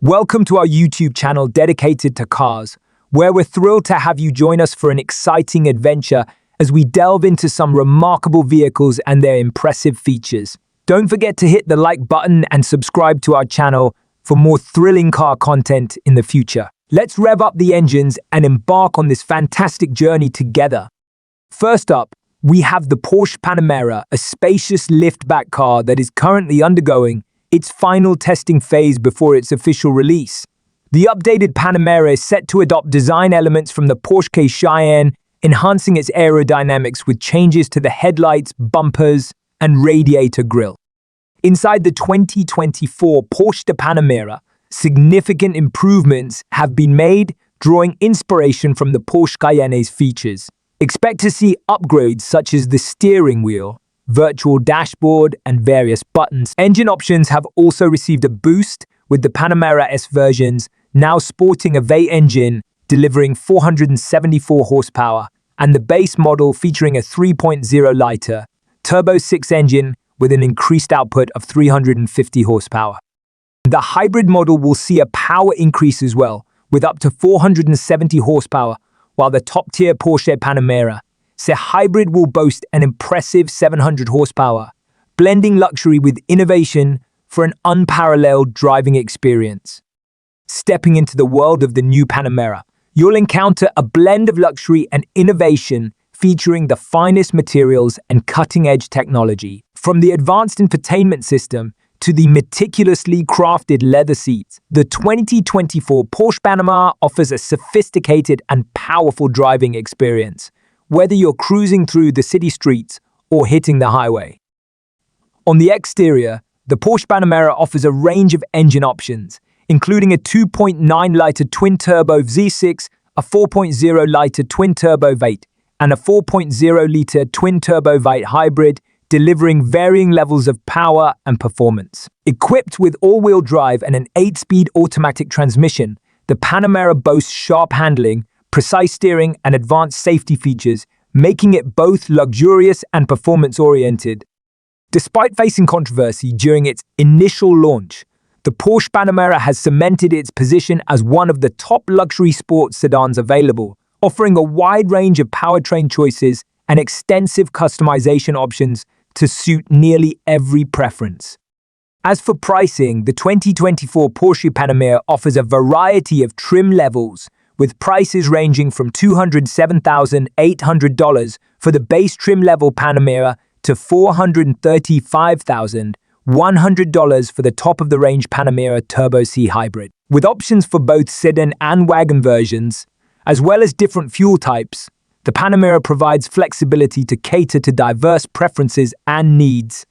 Welcome to our YouTube channel dedicated to cars, where we're thrilled to have you join us for an exciting adventure as we delve into some remarkable vehicles and their impressive features. Don't forget to hit the like button and subscribe to our channel for more thrilling car content in the future. Let's rev up the engines and embark on this fantastic journey together. First up, we have the Porsche Panamera, a spacious liftback car that is currently undergoing its final testing phase before its official release. The updated Panamera is set to adopt design elements from the Porsche Cayenne, enhancing its aerodynamics with changes to the headlights, bumpers, and radiator grille. Inside the 2024 Porsche Panamera, significant improvements have been made, drawing inspiration from the Porsche Cayenne's features. Expect to see upgrades such as the steering wheel, virtual dashboard, and various buttons. Engine options have also received a boost, with the Panamera S versions now sporting a V8 engine delivering 474 horsepower, and the base model featuring a 3.0-liter Turbo 6 engine with an increased output of 350 horsepower. The hybrid model will see a power increase as well, with up to 470 horsepower, while the top-tier Porsche Panamera hybrid will boast an impressive 700 horsepower, blending luxury with innovation for an unparalleled driving experience. Stepping into the world of the new Panamera, you'll encounter a blend of luxury and innovation featuring the finest materials and cutting-edge technology. From the advanced infotainment system to the meticulously crafted leather seats, the 2024 Porsche Panamera offers a sophisticated and powerful driving experience, whether you're cruising through the city streets or hitting the highway. On the exterior, the Porsche Panamera offers a range of engine options, including a 2.9-liter twin-turbo V6, a 4.0-liter twin-turbo V8, and a 4.0-liter twin-turbo V8 hybrid, delivering varying levels of power and performance. Equipped with all-wheel drive and an 8-speed automatic transmission, the Panamera boasts sharp handling, precise steering, and advanced safety features, making it both luxurious and performance-oriented. Despite facing controversy during its initial launch, the Porsche Panamera has cemented its position as one of the top luxury sports sedans available, offering a wide range of powertrain choices and extensive customization options to suit nearly every preference. As for pricing, the 2024 Porsche Panamera offers a variety of trim levels, with prices ranging from $207,800 for the base trim level Panamera to $435,100 for the top-of-the-range Panamera Turbo C Hybrid. With options for both sedan and wagon versions, as well as different fuel types, the Panamera provides flexibility to cater to diverse preferences and needs.